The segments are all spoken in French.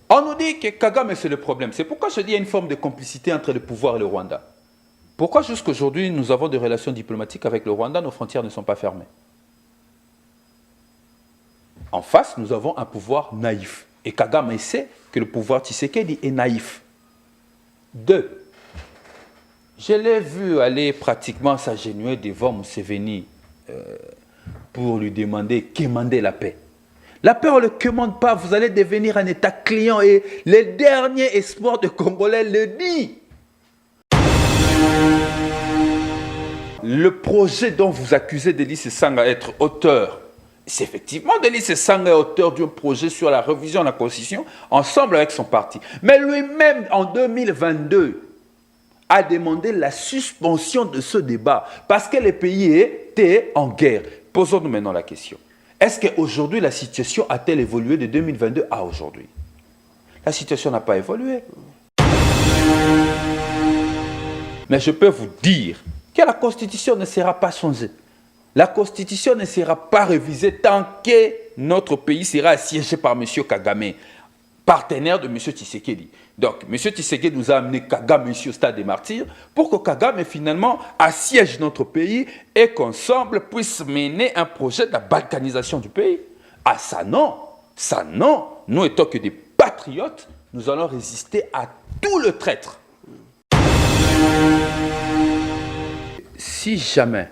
On nous dit que Kagame, c'est le problème. C'est pourquoi je dis qu'il y a une forme de complicité entre le pouvoir et le Rwanda. Pourquoi jusqu'à aujourd'hui nous avons des relations diplomatiques avec le Rwanda, nos frontières ne sont pas fermées? En face, nous avons un pouvoir naïf. Et Kagame sait que le pouvoir Tshisekedi est naïf. Deux, je l'ai vu aller pratiquement s'agenouiller devant Museveni pour lui demander, quémander la paix. La paix, on ne le commande pas, vous allez devenir un État client et les derniers espoirs de Congolais le disent. Le projet dont vous accusez Denis Sanga d'être auteur, c'est effectivement Denis Sanga est auteur d'un projet sur la révision de la Constitution ensemble avec son parti. Mais lui-même, en 2022, a demandé la suspension de ce débat parce que le pays était en guerre. Posons-nous maintenant la question. Est-ce qu'aujourd'hui, la situation a-t-elle évolué de 2022 à aujourd'hui? La situation n'a pas évolué. Mais je peux vous dire que la Constitution ne sera pas changée. La Constitution ne sera pas révisée tant que notre pays sera assiégé par M. Kagame, partenaire de M. Tshisekedi. Donc, M. Tshisekedi nous a amené Kagame ici au stade des martyrs pour que Kagame finalement assiège notre pays et qu'ensemble puisse mener un projet de la balkanisation du pays. Ah ça non, ça non. Nous étant que des patriotes, nous allons résister à tout le traître. Si jamais,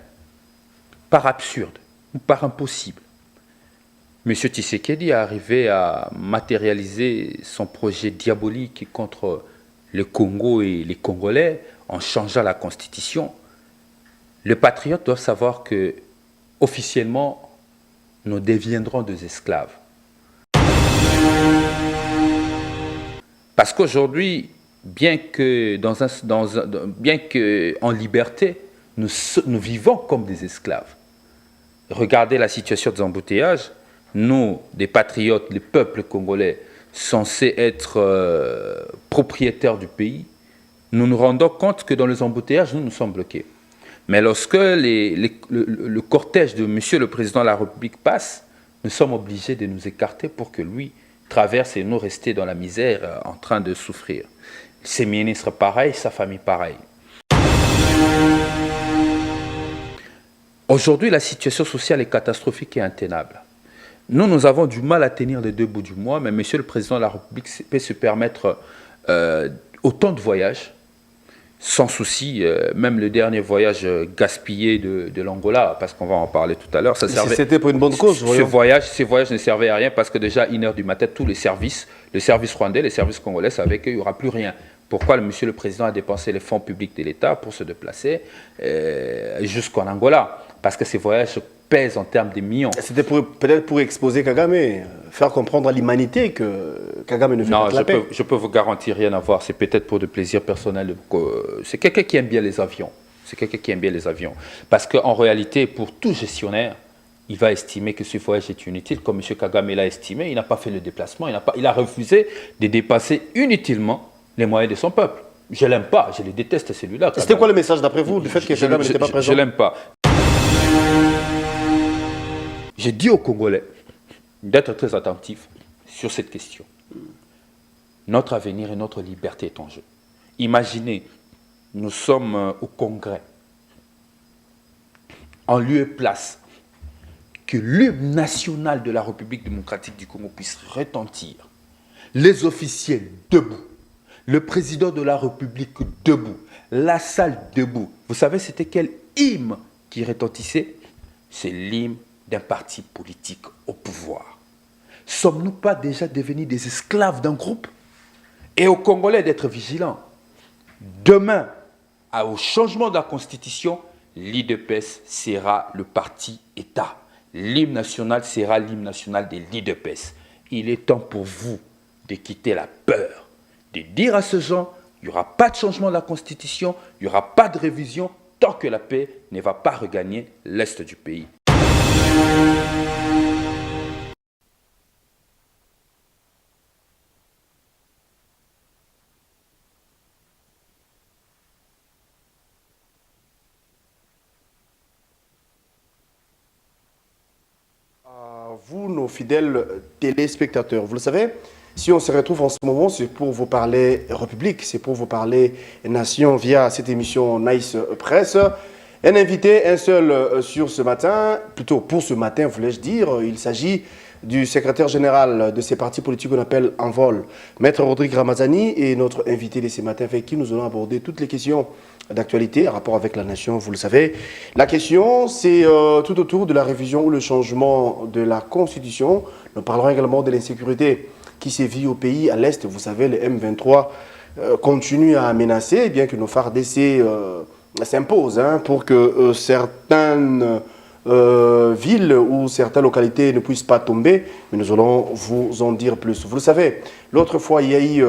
par absurde ou par impossible, M. Tshisekedi est arrivé à matérialiser son projet diabolique contre le Congo et les Congolais en changeant la Constitution, les patriotes doivent savoir que, officiellement, nous deviendrons des esclaves. Parce qu'aujourd'hui, bien que en liberté, nous vivons comme des esclaves. Regardez la situation des embouteillages. Nous, des patriotes, le peuple congolais, censés être propriétaires du pays, nous nous rendons compte que dans les embouteillages, nous sommes bloqués. Mais lorsque le cortège de Monsieur le Président de la République passe, nous sommes obligés de nous écarter pour que lui traverse et nous rester dans la misère en train de souffrir. Ses ministres pareils, sa famille pareille. Aujourd'hui, la situation sociale est catastrophique et intenable. Nous avons du mal à tenir les deux bouts du mois, mais Monsieur le Président de la République peut se permettre autant de voyages, sans souci, même le dernier voyage gaspillé de l'Angola, parce qu'on va en parler tout à l'heure, ça servait... C'était pour une bonne cause, Ces voyages ne servaient à rien, parce que déjà, 1h du matin, tous les services, le service rwandais, les services congolais savaient qu'il n'y aura plus rien. Pourquoi Monsieur le Président a dépensé les fonds publics de l'État pour se déplacer jusqu'en Angola? Parce que ces voyages pèsent en termes de millions. C'était peut-être pour exposer Kagame, faire comprendre à l'humanité que Kagame ne fait pas de la paix. Non, je peux vous garantir rien à voir. C'est peut-être pour des plaisirs personnels. C'est quelqu'un qui aime bien les avions. C'est quelqu'un qui aime bien les avions. Parce qu'en réalité, pour tout gestionnaire, il va estimer que ce voyage est inutile. Comme M. Kagame l'a estimé, il n'a pas fait le déplacement. Il a refusé de dépasser inutilement les moyens de son peuple. Je ne l'aime pas, je le déteste celui-là. C'était quoi le message d'après vous du fait que Kagame n'était pas présent? Je ne l'aime pas. J'ai dit aux Congolais d'être très attentifs sur cette question. Notre avenir et notre liberté est en jeu. Imaginez, nous sommes au Congrès, en lieu et place, que l'hymne national de la République démocratique du Congo puisse retentir, les officiels debout, le président de la République debout, la salle debout. Vous savez c'était quel hymne qui retentissait? C'est l'hymne d'un parti politique au pouvoir. Sommes-nous pas déjà devenus des esclaves d'un groupe? Et aux Congolais d'être vigilants. Demain, au changement de la Constitution, l'IDPS sera le parti État. L'hymne national sera l'hymne national de l'IDPS. Il est temps pour vous de quitter la peur, de dire à ces gens, il n'y aura pas de changement de la Constitution, il n'y aura pas de révision, tant que la paix ne va pas regagner l'Est du pays. Vous, nos fidèles téléspectateurs, vous le savez, Si on se retrouve en ce moment, c'est pour vous parler République, c'est pour vous parler Nation via cette émission Nice Presse. Un invité, un seul sur ce matin, plutôt pour ce matin, voulais-je dire. Il s'agit du secrétaire général de ces partis politiques qu'on appelle en vol, Maître Rodrigue Ramazani, et notre invité de ce matin avec qui nous allons aborder toutes les questions d'actualité en rapport avec la nation, vous le savez. La question, c'est tout autour de la révision ou le changement de la Constitution. Nous parlerons également de l'insécurité qui sévit au pays à l'Est. Vous savez, le M23 continue à menacer, bien que nos phares d'essai s'imposent pour que certaines villes ou certaines localités ne puissent pas tomber. Mais nous allons vous en dire plus. Vous le savez, l'autre fois, il y a eu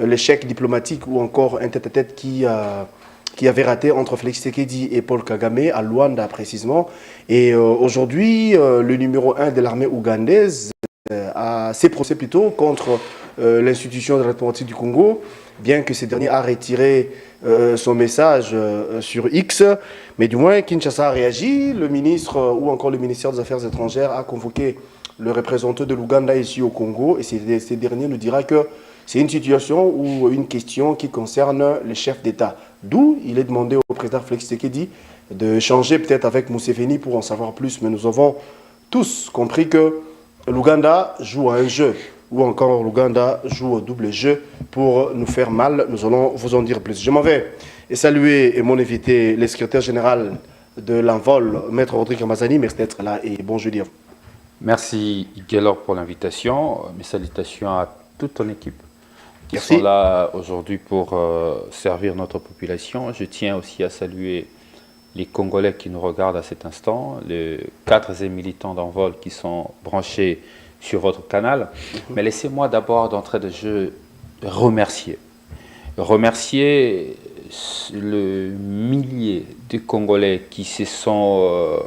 l'échec diplomatique ou encore un tête-à-tête qui avait raté entre Félix Tshisekedi et Paul Kagame, à Luanda précisément. Et aujourd'hui, le numéro 1 de l'armée ougandaise s'est procès plutôt contre l'institution de la République du Congo, bien que ce dernier a retiré son message sur X. Mais du moins, Kinshasa a réagi. Le ministre ou encore le ministère des Affaires étrangères a convoqué le représentant de l'Ouganda ici au Congo. Et ce dernier nous dira que c'est une situation ou une question qui concerne les chefs d'État. D'où il est demandé au président Félix Tshisekedi de changer peut-être avec Museveni pour en savoir plus. Mais nous avons tous compris que l'Ouganda joue à un jeu, ou encore l'Ouganda joue au double jeu pour nous faire mal. Nous allons vous en dire plus. Je m'en vais et saluer mon invité, le secrétaire général de l'Envol, Maître Rodrigue Ramazani. Merci d'être là et bon jeudi à vous. Merci Guélor pour l'invitation. Mes salutations à toute ton équipe qui Merci. sont là aujourd'hui pour servir notre population. Je tiens aussi à saluer les Congolais qui nous regardent à cet instant, les 4 militants d'Envol qui sont branchés sur votre canal. Mais laissez-moi d'abord, d'entrée de jeu, remercier le millier de Congolais qui se sont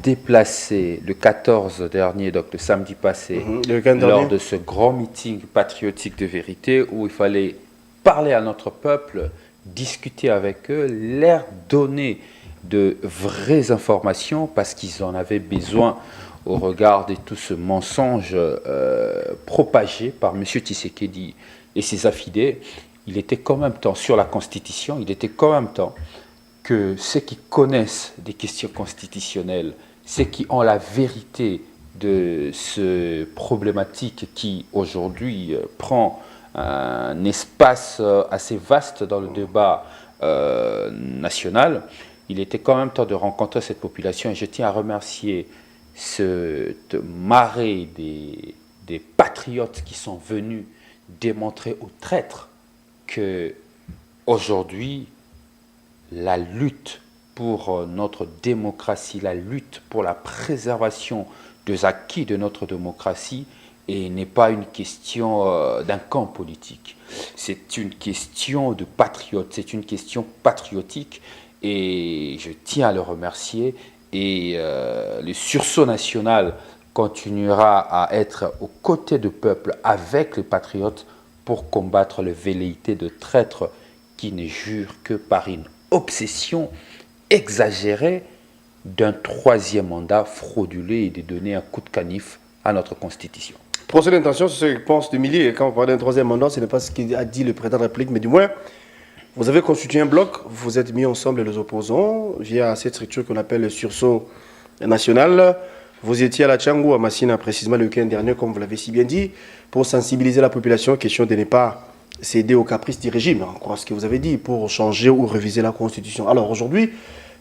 déplacés le 14 dernier, donc le samedi passé, lors de ce grand meeting patriotique de vérité où il fallait parler à notre peuple, discuter avec eux, leur donner de vraies informations parce qu'ils en avaient besoin au regard de tout ce mensonge propagé par M. Tshisekedi et ses affidés. Il était quand même temps, sur la Constitution, il était quand même temps que ceux qui connaissent des questions constitutionnelles, ceux qui ont la vérité de ce problématique qui aujourd'hui prend un espace assez vaste dans le débat national, il était quand même temps de rencontrer cette population et je tiens à remercier cette marée des patriotes qui sont venus démontrer aux traîtres que aujourd'hui la lutte pour notre démocratie, la lutte pour la préservation des acquis de notre démocratie n'est pas une question d'un camp politique. C'est une question de patriotes, c'est une question patriotique et je tiens à le remercier et le sursaut national continuera à être aux côtés du peuple avec les patriotes pour combattre les velléités de traîtres qui ne jurent que par une obsession exagérée d'un 3e mandat frauduleux et de donner un coup de canif à notre Constitution. Procès d'intention, c'est ce que pense Demilly. Et quand on parle d'un 3e mandat, ce n'est pas ce qu'a dit le président de la République, mais du moins, vous avez constitué un bloc, vous êtes mis ensemble les opposants via cette structure qu'on appelle le sursaut national. Vous étiez à la Tchangou, à Massina, précisément le week-end dernier, comme vous l'avez si bien dit, pour sensibiliser la population, question de ne pas céder aux caprices du régime, on croit ce que vous avez dit, pour changer ou réviser la Constitution. Alors aujourd'hui,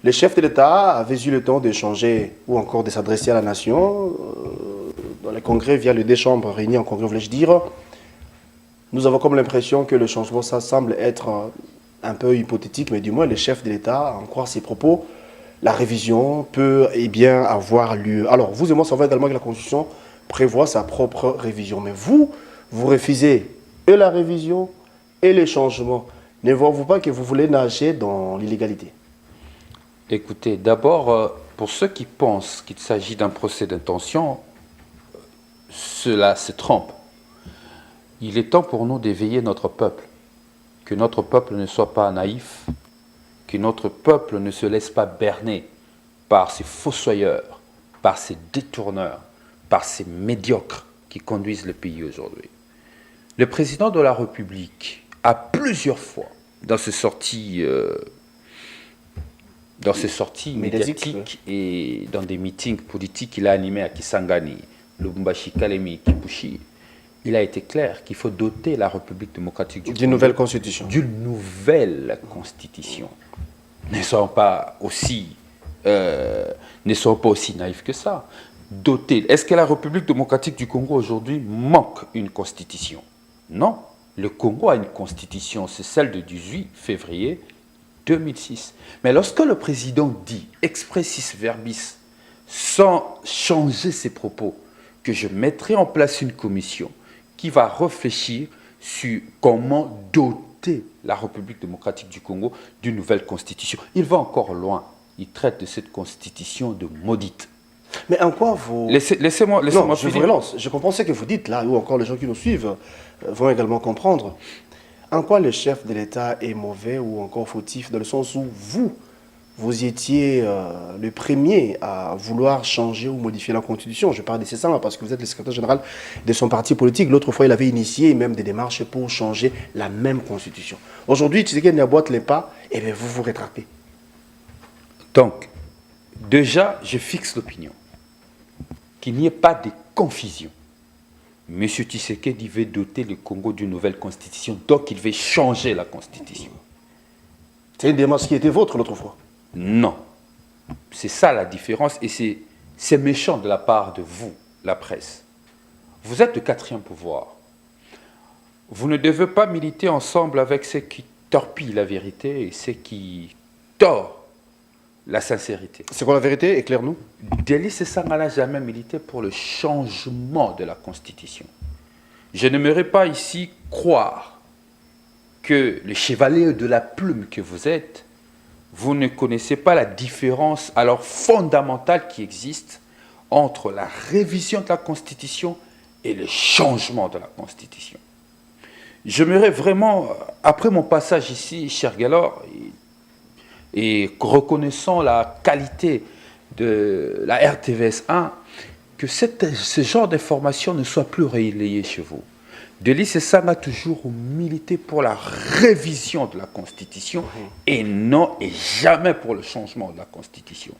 les chefs de l'État avaient eu le temps d'échanger ou encore de s'adresser à la nation dans les congrès via les 2 chambres réunies en congrès, voulais-je dire. Nous avons comme l'impression que le changement, ça semble être un peu hypothétique, mais du moins les chefs de l'État, en croire ces propos, la révision peut bien avoir lieu. Alors vous et moi, savons également que la Constitution prévoit sa propre révision. Mais vous refusez et la révision et les changements. Ne voyez-vous pas que vous voulez nager dans l'illégalité? Écoutez, d'abord, pour ceux qui pensent qu'il s'agit d'un procès d'intention, cela se trompe. Il est temps pour nous d'éveiller notre peuple, que notre peuple ne soit pas naïf, que notre peuple ne se laisse pas berner par ces fossoyeurs, par ces détourneurs, par ces médiocres qui conduisent le pays aujourd'hui. Le président de la République a plusieurs fois, dans ses sorties médiatiques et dans des meetings politiques qu'il a animés à Kisangani, Lubumbashi, Kalemi, Kipushi, il a été clair qu'il faut doter la République démocratique du Congo d'une nouvelle constitution. D'une nouvelle constitution. Ne soyons pas aussi naïfs que ça. Est-ce que la République démocratique du Congo aujourd'hui manque une constitution? Non. Le Congo a une constitution, c'est celle de 18 février 2006. Mais lorsque le président dit, expressis verbis, sans changer ses propos, que je mettrai en place une commission qui va réfléchir sur comment doter la République démocratique du Congo d'une nouvelle constitution. Il va encore loin. Il traite de cette constitution de maudite. Mais en quoi vous... Laissez-moi non, je finir. vous relance. Je comprends ce que vous dites là, ou encore les gens qui nous suivent vont également comprendre. En quoi le chef de l'État est mauvais ou encore fautif, dans le sens où vous étiez le premier à vouloir changer ou modifier la Constitution. Je parle de ça parce que vous êtes le secrétaire général de son parti politique. L'autre fois, il avait initié même des démarches pour changer la même Constitution. Aujourd'hui, Tshisekedi n'aboite les pas, et bien vous vous rétractez. Donc, déjà, je fixe l'opinion qu'il n'y ait pas de confusion. M. Tshisekedi veut doter le Congo d'une nouvelle constitution, donc il veut changer la constitution. C'est une démarche qui était vôtre l'autre fois. Non. C'est ça la différence et c'est méchant de la part de vous, la presse. Vous êtes le quatrième pouvoir. Vous ne devez pas militer ensemble avec ceux qui torpillent la vérité et ceux qui tordent la sincérité. C'est quoi la vérité? Éclaire-nous. Delis Sassanga n'a jamais milité pour le changement de la Constitution. Je n'aimerais pas ici croire que le chevalier de la plume que vous êtes, vous ne connaissez pas la différence alors fondamentale qui existe entre la révision de la Constitution et le changement de la Constitution. J'aimerais vraiment, après mon passage ici, cher Galor, et reconnaissant la qualité de la RTVS 1, que ce genre d'information ne soit plus relayé chez vous. Delis Sassanga a toujours milité pour la révision de la Constitution et non et jamais pour le changement de la Constitution.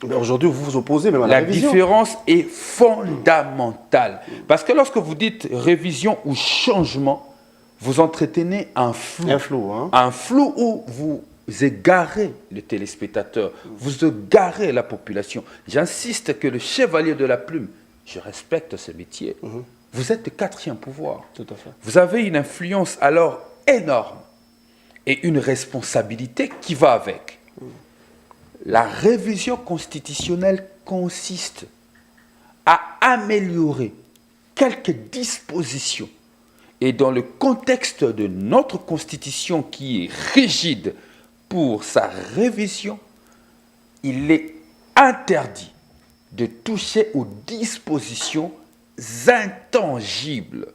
Aujourd'hui, vous vous opposez même à la révision. La différence est fondamentale. Parce que lorsque vous dites révision ou changement, vous entretenez un flou. Un flou, hein? Un flou où vous égarez le téléspectateur, vous égarez la population. J'insiste que le chevalier de la plume, je respecte ce métier. Vous êtes le quatrième pouvoir. Tout à fait. Vous avez une influence alors énorme et une responsabilité qui va avec. La révision constitutionnelle consiste à améliorer quelques dispositions. Et dans le contexte de notre constitution qui est rigide pour sa révision, il est interdit de toucher aux dispositions intangibles.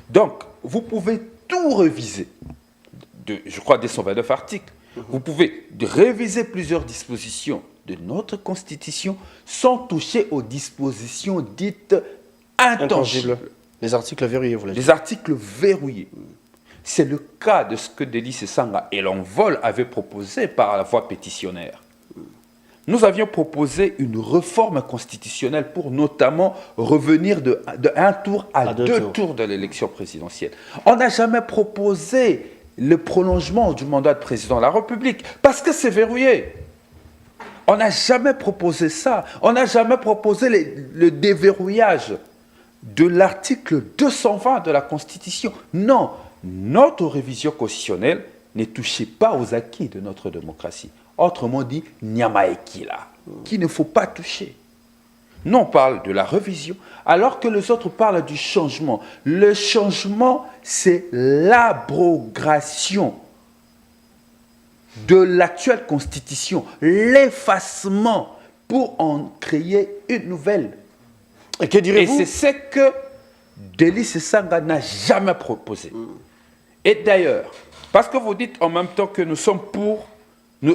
Donc, vous pouvez tout réviser, je crois, des 129 articles. Vous pouvez réviser plusieurs dispositions de notre Constitution sans toucher aux dispositions dites intangibles. Les articles verrouillés, vous l'avez dit. Les articles verrouillés. C'est le cas de ce que Delis Sassanga et l'envol avaient proposé par la voie pétitionnaire. Nous avions proposé une réforme constitutionnelle pour notamment revenir de un tour à deux tours de l'élection présidentielle. On n'a jamais proposé le prolongement du mandat de président de la République parce que c'est verrouillé. On n'a jamais proposé ça. On n'a jamais proposé le déverrouillage de l'article 220 de la Constitution. Non, notre révision constitutionnelle ne touchait pas aux acquis de notre démocratie. Autrement dit, Nyamaekila, qu'il ne faut pas toucher. Nous, on parle de la révision, alors que les autres parlent du changement. Le changement, c'est l'abrogation de l'actuelle Constitution, l'effacement pour en créer une nouvelle. Et que direz-vous? Et c'est ce que Delis Sassanga n'a jamais proposé. Et d'ailleurs, parce que vous dites en même temps que nous sommes pour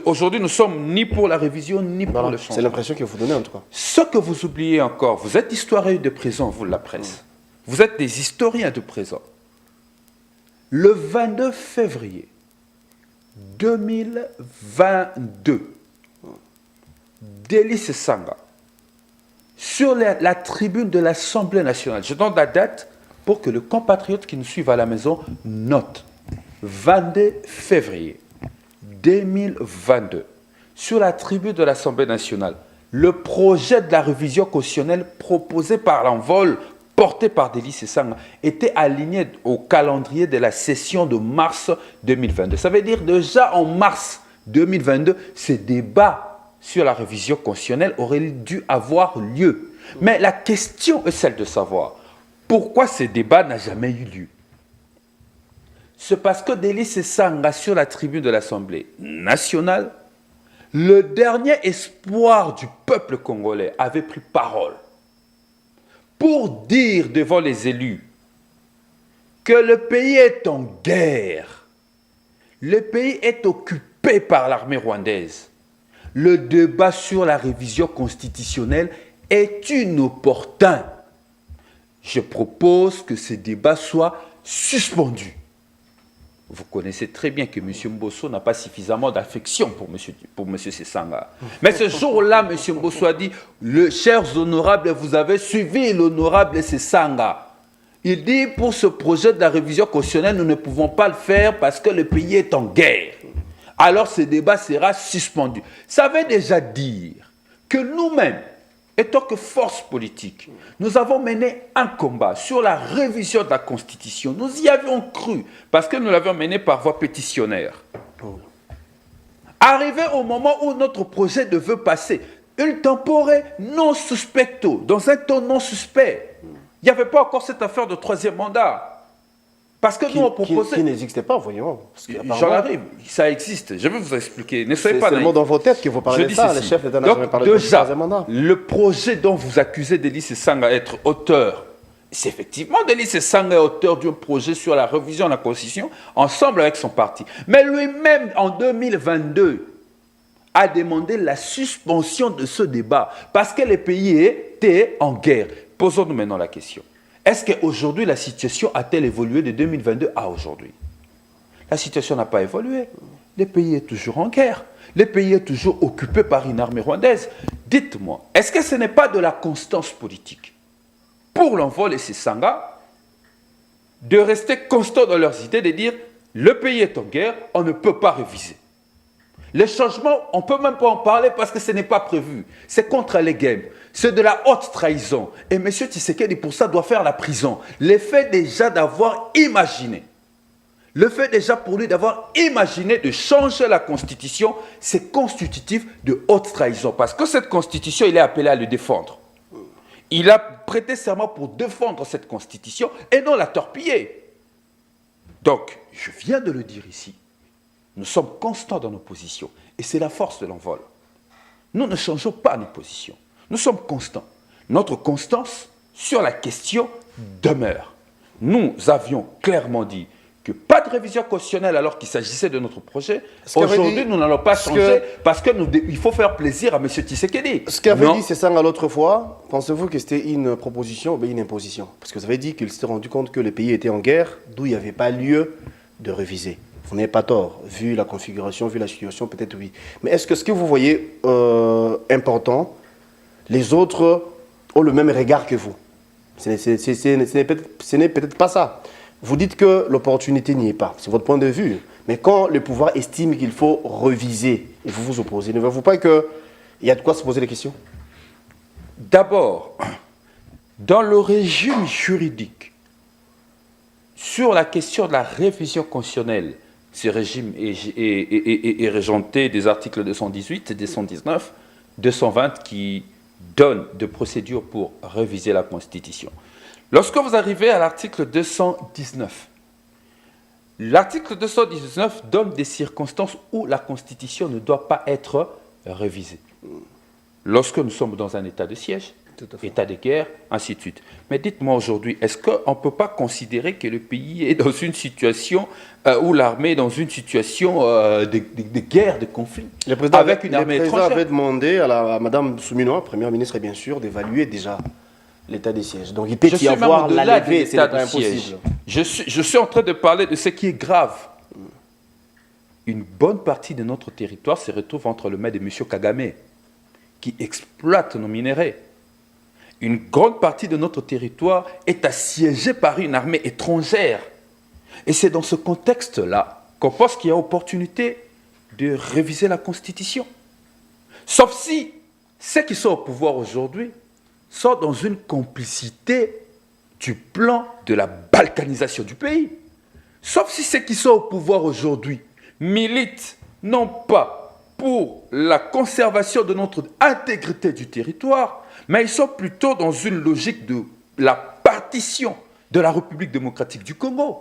Aujourd'hui, nous ne sommes ni pour la révision, ni pour Voilà. le C'est changement. l'impression que vous donnez en tout cas. Ce que vous oubliez encore, vous êtes historien de présent, vous, la presse. Vous êtes des historiens de présent. Le 22 février 2022, Délice Sanga, sur la tribune de l'Assemblée nationale, je donne la date pour que le compatriote qui nous suive à la maison note. 22 février 2022, sur la tribune de l'Assemblée nationale, le projet de la révision constitutionnelle proposé par l'envol, porté par Délice Sanga, était aligné au calendrier de la session de mars 2022. Ça veut dire déjà en mars 2022, ces débats sur la révision constitutionnelle auraient dû avoir lieu. Mais la question est celle de savoir pourquoi ces débats n'ont jamais eu lieu. C'est parce que Délice Sanga, sur la tribune de l'Assemblée nationale, le dernier espoir du peuple congolais, avait pris parole pour dire devant les élus que le pays est en guerre, le pays est occupé par l'armée rwandaise. Le débat sur la révision constitutionnelle est inopportun. Je propose que ce débat soit suspendu. Vous connaissez très bien que M. Mbosso n'a pas suffisamment d'affection pour M. Sesanga. Mais ce jour-là, M. Mbosso a dit, chers honorables, vous avez suivi l'honorable Sesanga. Il dit, pour ce projet de la révision constitutionnelle, nous ne pouvons pas le faire parce que le pays est en guerre. Alors ce débat sera suspendu. Ça veut déjà dire que nous-mêmes, étant que force politique, nous avons mené un combat sur la révision de la Constitution. Nous y avions cru, parce que nous l'avions mené par voie pétitionnaire. Arrivé au moment où notre projet devait passer, une tempore non suspecto, dans un ton non suspect, il n'y avait pas encore cette affaire de troisième mandat. Parce que nous, on proposait... Qui n'existait pas, voyons. J'en arrive, ça existe. Je vais vous expliquer. Ne soyez pas naïfs. C'est seulement dans vos têtes que vous parlez de ça. Les chefs d'État n'ont jamais parlé de troisième mandat. Le projet dont vous accusez Délice Sanga d'être auteur, c'est effectivement Délice Sanga est auteur d'un projet sur la révision de la Constitution, ensemble avec son parti. Mais lui-même, en 2022, a demandé la suspension de ce débat parce que le pays était en guerre. Posons-nous maintenant la question. Est-ce qu'aujourd'hui, la situation a-t-elle évolué de 2022 à aujourd'hui? La situation n'a pas évolué. Le pays est toujours en guerre. Le pays est toujours occupé par une armée rwandaise. Dites-moi, est-ce que ce n'est pas de la constance politique pour l'envol et Sesanga de rester constants dans leurs idées, de dire le pays est en guerre, on ne peut pas réviser. Les changements, on ne peut même pas en parler parce que ce n'est pas prévu. C'est contre les games. C'est de la haute trahison. Et M. Tshisekedi, pour ça, doit faire la prison. Le fait déjà d'avoir imaginé, le fait déjà pour lui d'avoir imaginé de changer la Constitution, c'est constitutif de haute trahison. Parce que cette Constitution, il est appelé à le défendre. Il a prêté serment pour défendre cette Constitution et non la torpiller. Donc, je viens de le dire ici. Nous sommes constants dans nos positions. Et c'est la force de l'envol. Nous ne changeons pas nos positions. Nous sommes constants. Notre constance sur la question demeure. Nous avions clairement dit que pas de révision constitutionnelle alors qu'il s'agissait de notre projet. Aujourd'hui, nous n'allons pas changer parce qu'il faut faire plaisir à M. Tshisekedi. Ce qu'avait dit Sesanga l'autre fois, pensez-vous que c'était une proposition ou une imposition? Parce que vous avez dit qu'il s'était rendu compte que le pays était en guerre, d'où il n'y avait pas lieu de réviser. Vous n'avez pas tort, vu la configuration, vu la situation, peut-être oui. Mais est-ce que ce que vous voyez important, les autres ont le même regard que vous? Ce n'est peut-être pas ça. Vous dites que l'opportunité n'y est pas, c'est votre point de vue. Mais quand le pouvoir estime qu'il faut reviser, et vous vous opposez, ne voyez-vous pas qu'il y a de quoi se poser des questions? D'abord, dans le régime juridique, sur la question de la révision constitutionnelle, ce régime est régenté des articles 218, 219, 220 qui donnent des procédures pour réviser la Constitution. Lorsque vous arrivez à l'article 219, l'article 219 donne des circonstances où la Constitution ne doit pas être révisée. Lorsque nous sommes dans un état de siège, Tout à fait. état de guerre, ainsi de suite. Mais dites-moi aujourd'hui, est-ce qu'on ne peut pas considérer que le pays est dans une situation où l'armée est dans une situation de guerre, de conflit, avec une armée le président étrangère? avait demandé à Mme Souminoa, première ministre, bien sûr, d'évaluer déjà l'état des sièges. Donc il peut Je y suis même avoir au-delà la de levée, c'est l'état pas de siège. impossible. Je suis en train de parler de ce qui est grave. Une bonne partie de notre territoire se retrouve entre les mains de M. Kagame, qui exploite nos minéraux. Une grande partie de notre territoire est assiégée par une armée étrangère. Et c'est dans ce contexte-là qu'on pense qu'il y a opportunité de réviser la Constitution. Sauf si ceux qui sont au pouvoir aujourd'hui sont dans une complicité du plan de la balkanisation du pays. Sauf si ceux qui sont au pouvoir aujourd'hui militent non pas pour la conservation de notre intégrité du territoire, mais ils sont plutôt dans une logique de la partition de la République démocratique du Congo.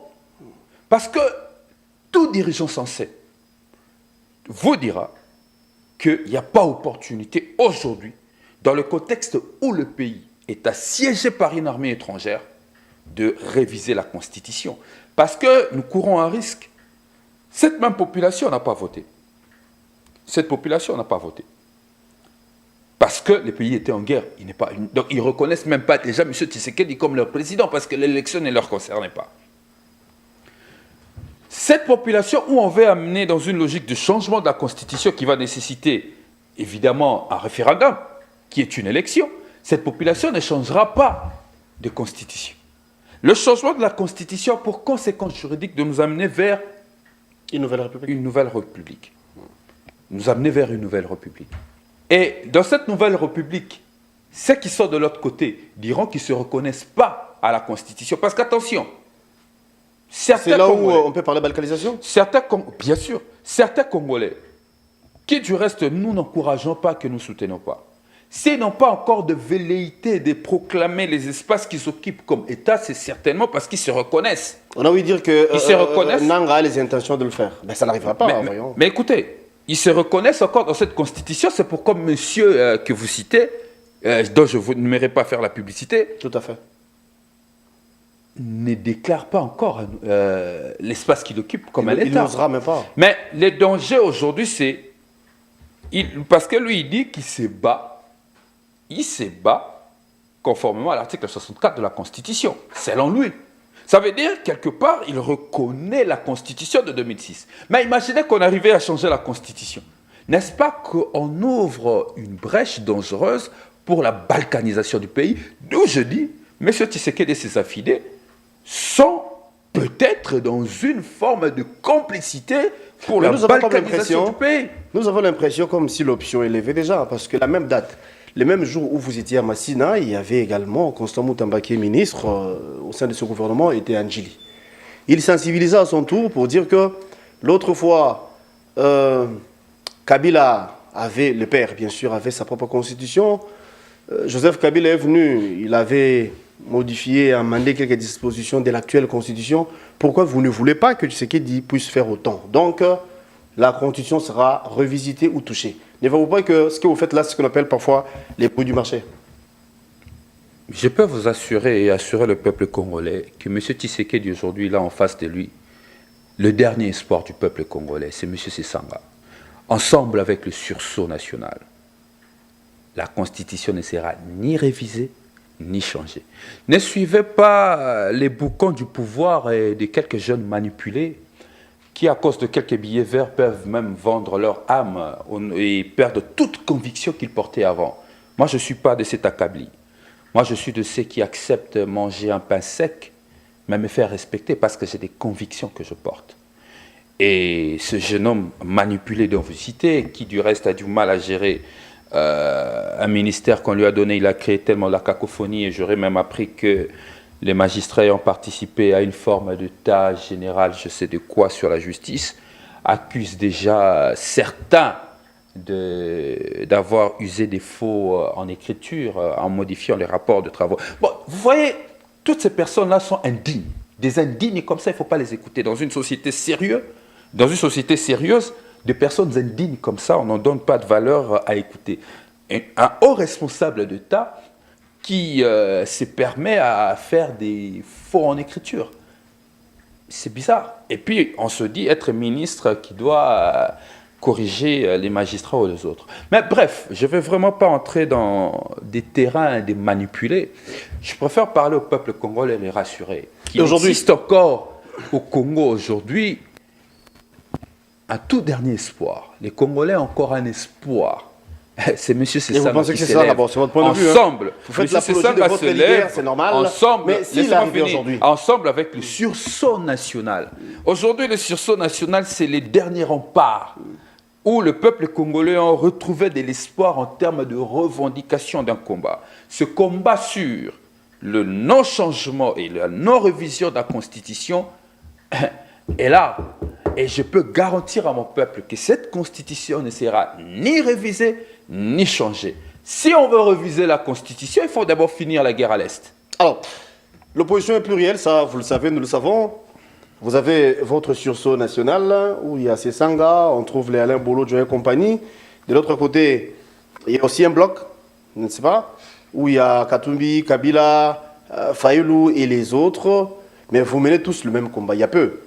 Parce que tout dirigeant sensé vous dira qu'il n'y a pas opportunité aujourd'hui, dans le contexte où le pays est assiégé par une armée étrangère, de réviser la Constitution. Parce que nous courons un risque. Cette même population n'a pas voté. Cette population n'a pas voté. Parce que le pays était en guerre. Donc ils ne reconnaissent même pas déjà M. Tshisekedi comme leur président, parce que l'élection ne leur concernait pas. Cette population où on veut amener dans une logique de changement de la Constitution qui va nécessiter évidemment un référendum, qui est une élection, cette population ne changera pas de Constitution. Le changement de la Constitution a pour conséquence juridique de nous amener vers Une nouvelle république. une nouvelle république. Nous amener vers une nouvelle république. Et dans cette nouvelle république, ceux qui sont de l'autre côté diront qu'ils ne se reconnaissent pas à la Constitution. Parce qu'attention, C'est là où on peut parler de balkanisation. bien sûr, certains Congolais, qui du reste nous n'encourageons pas, que nous ne soutenons pas, s'ils n'ont pas encore de velléité de proclamer les espaces qu'ils occupent comme État, c'est certainement parce qu'ils se reconnaissent. On a ouï dire que Ils se reconnaissent. Nanga a les intentions de le faire. Mais ça n'arrivera pas, Mais, voyons. mais écoutez, ils se reconnaissent encore dans cette constitution. C'est pourquoi monsieur que vous citez, dont je ne n'aimerais pas faire la publicité, Tout à fait. ne déclare pas encore l'espace qu'il occupe comme un Il État. n'osera même pas. Mais le danger aujourd'hui, c'est... Parce que lui, il dit qu'il se bat. Il se bat conformément à l'article 64 de la Constitution, selon lui. Ça veut dire, quelque part, il reconnaît la Constitution de 2006. Mais imaginez qu'on arrivait à changer la Constitution. N'est-ce pas qu'on ouvre une brèche dangereuse pour la balkanisation du pays? D'où je dis, M. Tshisekedi et ses affidés sont peut-être dans une forme de complicité pour Mais la nous avons comme balkanisation l'impression- du pays. Nous avons l'impression comme si l'option est levée déjà, parce que la même date, le même jour où vous étiez à Massina, il y avait également Constant Mutamba qui est ministre au sein de ce gouvernement, était à Ndjili. Il sensibilisa à son tour pour dire que l'autre fois, Kabila avait, le père bien sûr, avait sa propre constitution. Joseph Kabila est venu, il avait modifié, amendé quelques dispositions de l'actuelle constitution. Pourquoi vous ne voulez pas que Tshisekedi puisse faire autant? Donc, la constitution sera revisitée ou touchée. Ne voyez-vous pas que ce que vous faites là, c'est ce qu'on appelle parfois les bruits du marché? Je peux vous assurer et assurer le peuple congolais que M. Tshisekedi aujourd'hui, là en face de lui, le dernier espoir du peuple congolais, c'est M. Sessanga. Ensemble avec le sursaut national, la Constitution ne sera ni révisée, ni changée. Ne suivez pas les boucons du pouvoir et de quelques jeunes manipulés qui, à cause de quelques billets verts, peuvent même vendre leur âme et perdre toute conviction qu'ils portaient avant. Moi, je ne suis pas de cet acabli. Moi, je suis de ceux qui acceptent manger un pain sec, mais me faire respecter parce que j'ai des convictions que je porte. Et ce jeune homme manipulé dont vous citez, qui du reste a du mal à gérer un ministère qu'on lui a donné, il a créé tellement la cacophonie, et j'aurais même appris que les magistrats ayant participé à une forme d'état général, je sais de quoi, sur la justice, accusent déjà certains d'avoir usé des faux en écriture, en modifiant les rapports de travaux. Bon, vous voyez, toutes ces personnes-là sont indignes. Des indignes comme ça, il ne faut pas les écouter. Dans une société sérieuse, des personnes indignes comme ça, on n'en donne pas de valeur à écouter. Un haut responsable d'État qui se permet à faire des faux en écriture. C'est bizarre. Et puis, on se dit être ministre qui doit corriger les magistrats ou les autres. Mais bref, je ne vais vraiment pas entrer dans des terrains des manipulés. Je préfère parler au peuple congolais et les rassurer. Qui existe encore au Congo aujourd'hui un tout dernier espoir. Les Congolais ont encore un espoir. C'est M. Sessanga. Et vous pensez que c'est ça d'abord, c'est votre point de vue. Ensemble, vous faites l'apologie de votre leader, c'est normal. Ensemble, mais s'il arrive aujourd'hui. Ensemble avec le sursaut national. Aujourd'hui, le sursaut national, c'est les derniers remparts où le peuple congolais a retrouvé de l'espoir en termes de revendication d'un combat. Ce combat sur le non-changement et la non-révision de la Constitution est là. Et je peux garantir à mon peuple que cette Constitution ne sera ni révisée, ni changée. Si on veut réviser la Constitution, il faut d'abord finir la guerre à l'Est. Alors, l'opposition est plurielle, ça, vous le savez, nous le savons. Vous avez votre sursaut national, où il y a Sessanga, on trouve les Alain Bolo, Joël et compagnie. De l'autre côté, il y a aussi un bloc, ne sais pas, où il y a Katumbi, Kabila, Fayoulou et les autres. Mais vous menez tous le même combat, il y a peu.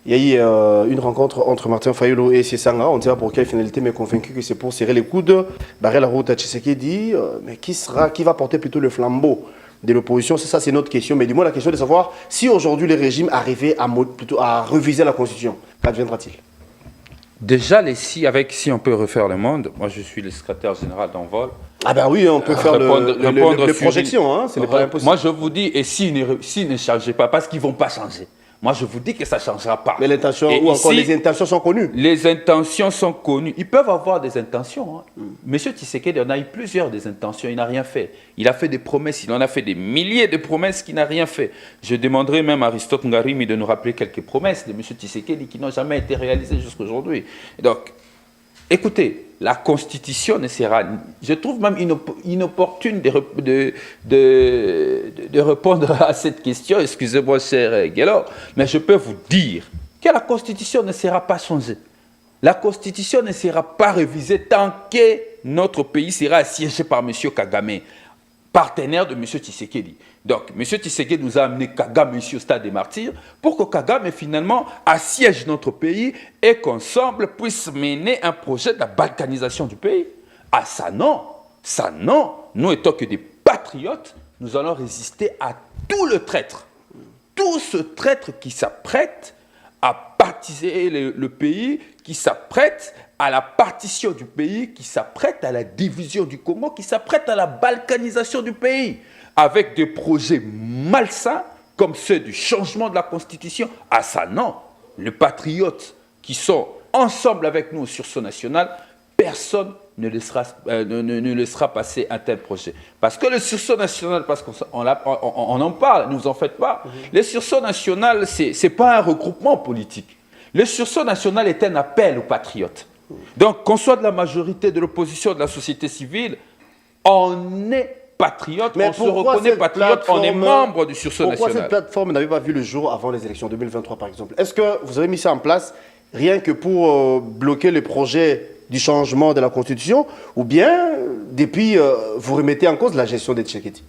Il y a eu une rencontre entre Martin Fayoulou et Sessanga. On ne sait pas pour quelle finalité, mais convaincu que c'est pour serrer les coudes, barrer la route à Tshisekedi. Mais qui va porter plutôt le flambeau de l'opposition? C'est ça, c'est notre question. Mais dis-moi la question de savoir si aujourd'hui le régime arrivait à reviser la Constitution, qu'adviendra-t-il? Déjà, si on peut refaire le monde, moi je suis le secrétaire général d'Envol. Ah ben oui, on peut faire les projections, hein, ce n'est pas impossible. Moi je vous dis, et s'ils ne changeaient pas, parce qu'ils ne vont pas changer. Moi, je vous dis que ça ne changera pas. Mais l'intention, ou encore les intentions sont connues. Les intentions sont connues. Ils peuvent avoir des intentions. Hein. Monsieur Tshisekedi en a eu plusieurs des intentions. Il n'a rien fait. Il a fait des promesses. Il en a fait des milliers de promesses qu'il n'a rien fait. Je demanderai même à Aristote Ngarimi de nous rappeler quelques promesses de monsieur Tshisekedi qui n'ont jamais été réalisées jusqu'à aujourd'hui. Donc, écoutez, la Constitution ne sera... Je trouve même inopportune de répondre à cette question, excusez-moi, cher Guélor, mais je peux vous dire que la Constitution ne sera pas changée. La Constitution ne sera pas révisée tant que notre pays sera assiégé par M. Kagame, partenaire de M. Tshisekedi. Donc, M. Tshisekedi nous a amené Kagame ici au stade des martyrs pour que Kagame finalement assiège notre pays et qu'ensemble puisse mener un projet de la balkanisation du pays. Ah ça non, nous étant que des patriotes, nous allons résister à tout le traître. Tout ce traître qui s'apprête à partiser le pays, qui s'apprête à la partition du pays, qui s'apprête à la division du Congo, qui s'apprête à la balkanisation du pays, avec des projets malsains comme ceux du changement de la Constitution. Ah ça non, les patriotes qui sont ensemble avec nous au sursaut national, personne ne laissera passer un tel projet. Parce que le sursaut national, parce qu'on en parle, ne vous en faites pas, le sursaut national, ce n'est pas un regroupement politique. Le sursaut national est un appel aux patriotes. Donc, qu'on soit de la majorité, de l'opposition, de la société civile, on est patriote, on se reconnaît patriote, on est membre du sursaut national. Pourquoi cette plateforme n'avait pas vu le jour avant les élections 2023, par exemple? Est-ce que vous avez mis ça en place rien que pour bloquer le projet du changement de la Constitution, ou bien, depuis, vous remettez en cause la gestion des Tshisekedi?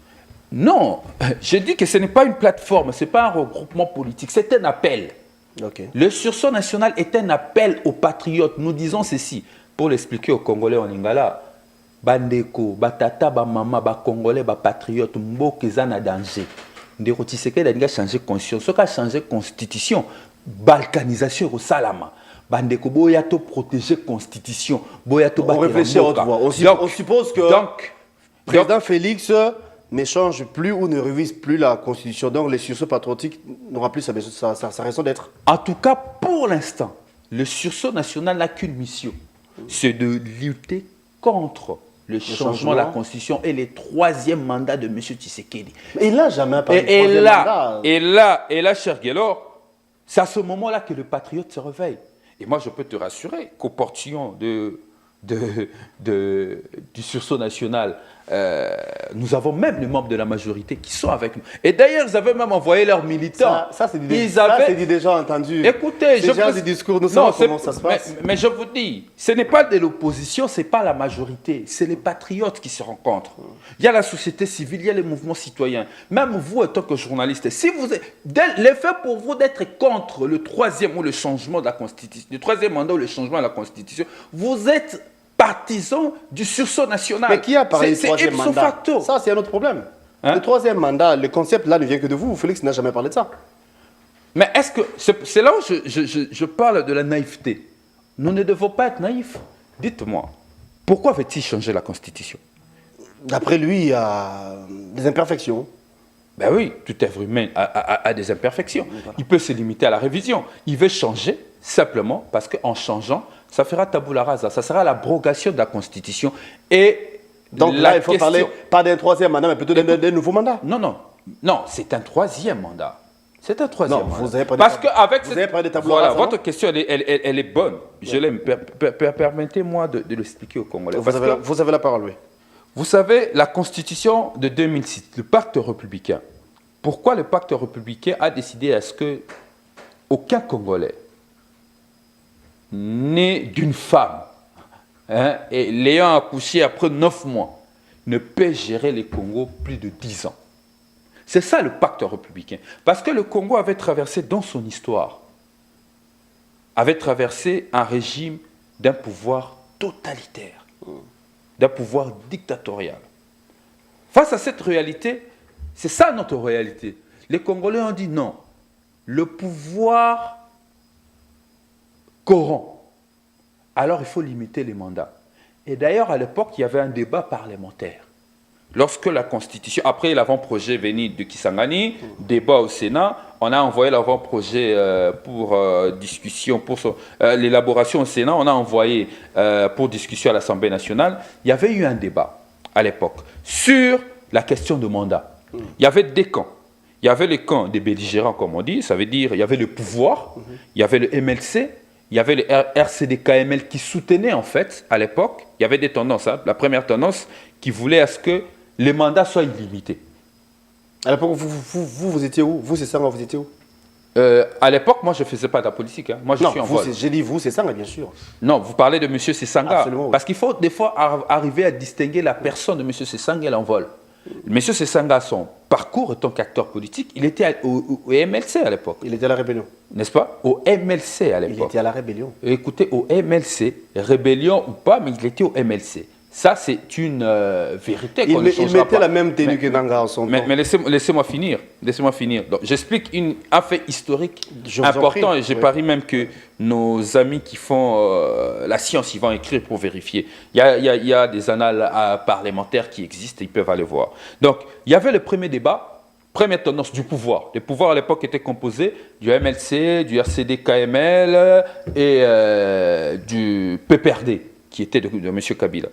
Non, je dis que ce n'est pas une plateforme, ce n'est pas un regroupement politique, c'est un appel. Okay. Le sursaut national est un appel aux patriotes. Nous disons ceci, pour l'expliquer aux Congolais en Lingala. Bandeko, batata, bamama, Congolais, patriotes, mboka eza na danger. Ndeko Tshisekedi a changé conscience, ce qu'a changé constitution, balkanisation au salama. Bandeko boya to protéger constitution, boya to on réfléchit à haute voix. On suppose que président Félix ne change plus ou ne révise plus la Constitution. Donc, les sursauts patriotiques n'aura plus sa raison d'être. En tout cas, pour l'instant, le sursaut national n'a qu'une mission. C'est de lutter contre le changement de la Constitution et le troisième mandat de M. Tshisekedi. Mais il n'a jamais parlé de troisième mandat. Et là, cher Guélor, c'est à ce moment-là que le patriote se réveille. Et moi, je peux te rassurer qu'au portillon du sursaut national, nous avons même les membres de la majorité qui sont avec nous. Et d'ailleurs, ils avaient même envoyé leurs militants. Ça c'est déjà entendu. Écoutez, c'est déjà des discours, nous savons comment ça se passe. Mais je vous dis, ce n'est pas de l'opposition, ce n'est pas la majorité, c'est les patriotes qui se rencontrent. Il y a la société civile, il y a les mouvements citoyens. Même vous, en tant que journaliste, si vous êtes, l'effet pour vous d'être contre le troisième ou le changement de la Constitution, le troisième mandat ou le changement de la Constitution, vous êtes partisan du sursaut national. Mais qui a parlé du troisième mandat? Facto. Ça, c'est un autre problème. Hein? Le troisième mandat, le concept là ne vient que de vous. Félix n'a jamais parlé de ça. Mais est-ce que c'est là où je parle de la naïveté. Nous ne devons pas être naïfs. Dites-moi, pourquoi veut-il changer la Constitution? D'après lui, il y a des imperfections. Ben oui, tout être humain a des imperfections. Voilà. Il peut se limiter à la révision. Il veut changer simplement parce qu'en changeant, ça fera tabula rasa. Ça sera l'abrogation de la Constitution. Et donc là, il faut parler pas d'un troisième mandat, mais plutôt d'un nouveau mandat. Non, c'est un troisième mandat. C'est un troisième mandat. Vous avez parce qu'avec vous avez parlé des tableaux voilà, rasa, votre question, elle est bonne. Je l'aime. Permettez-moi de l'expliquer aux Congolais. Vous avez la parole, oui. Vous savez, la Constitution de 2006, le pacte républicain, pourquoi le pacte républicain a décidé à ce que aucun Congolais né d'une femme et l'ayant accouché après 9 mois ne peut gérer les Congos plus de 10 ans. C'est ça le pacte républicain. Parce que le Congo avait traversé dans son histoire, avait traversé un régime d'un pouvoir totalitaire, d'un pouvoir dictatorial. Face à cette réalité, c'est ça notre réalité. Les Congolais ont dit non. Le pouvoir corrompt. Alors il faut limiter les mandats. Et d'ailleurs, à l'époque, il y avait un débat parlementaire. Lorsque la Constitution, après l'avant-projet venu de Kisangani, débat au Sénat, on a envoyé l'avant-projet pour discussion, pour l'élaboration au Sénat, on a envoyé pour discussion à l'Assemblée nationale. Il y avait eu un débat à l'époque sur la question de mandat. Il y avait des camps. Il y avait le camp des belligérants, comme on dit, ça veut dire il y avait le pouvoir, il y avait le MLC, il y avait le RCD-KML qui soutenait en fait, à l'époque, il y avait des tendances. Hein. La première tendance qui voulait à ce que les mandats soient illimités. À l'époque, vous étiez où? Vous, c'est ça, vous étiez où? À l'époque, moi, je ne faisais pas de la politique. Hein. Moi, je suis en vol. J'ai dit vous, c'est ça, bien sûr. Non, vous parlez de M. Sessanga. Absolument, oui. Parce qu'il faut des fois arriver à distinguer la personne de M. Sessanga et l'envol. M. Sessanga, son parcours en tant qu'acteur politique, il était au MLC à l'époque. Il était à la rébellion. N'est-ce pas? Au MLC à l'époque. Il était à la rébellion. Écoutez, au MLC, rébellion ou pas, mais il était au MLC. Ça, c'est une vérité qu'on ne changera pas. Il mettait la même tenue que Nanga en son temps. Mais laissez-moi finir. Laissez-moi finir. J'explique un fait historique important et je parie même que nos amis qui font la science, ils vont écrire pour vérifier. Il y a des annales parlementaires qui existent, ils peuvent aller voir. Donc, il y avait le premier débat, première tendance du pouvoir. Le pouvoir à l'époque était composé du MLC, du RCD-KML et du PPRD, qui était de M. Kabila.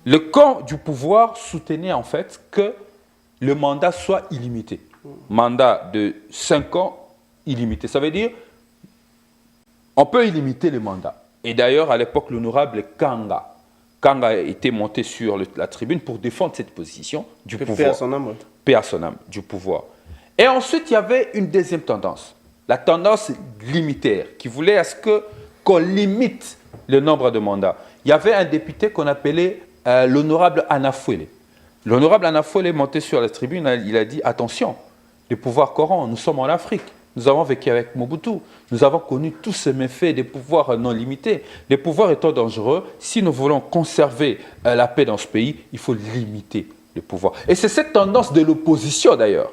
Le camp du pouvoir soutenait en fait que le mandat soit illimité. Mandat de 5 ans illimité. Ça veut dire on peut illimiter les mandats. Et d'ailleurs, à l'époque, l'honorable Kanga était monté sur la tribune pour défendre cette position du pouvoir. Paix à son âme, du pouvoir. Et ensuite, il y avait une deuxième tendance. La tendance limitaire qui voulait à ce qu'on limite le nombre de mandats. Il y avait un député qu'on appelait l'honorable Anafouele. L'honorable Anafouele est monté sur la tribune, il a dit attention, les pouvoirs corrompent, nous sommes en Afrique, nous avons vécu avec Mobutu, nous avons connu tous ces méfaits des pouvoirs non limités. Les pouvoirs étant dangereux, si nous voulons conserver la paix dans ce pays, il faut limiter les pouvoirs. Et c'est cette tendance de l'opposition d'ailleurs,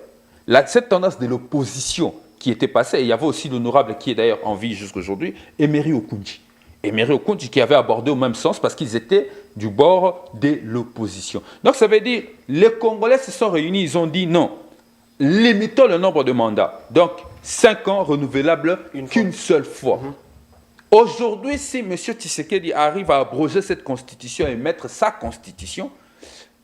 cette tendance de l'opposition qui était passée, et il y avait aussi l'honorable qui est d'ailleurs en vie jusqu'à aujourd'hui, Emery Okoundji. Emery Okoundji qui avait abordé au même sens parce qu'ils étaient du bord de l'opposition. Donc ça veut dire, les Congolais se sont réunis, ils ont dit non, limitons le nombre de mandats. Donc 5 ans renouvelables qu'une seule fois. Aujourd'hui, si M. Tshisekedi arrive à abroger cette constitution et mettre sa constitution,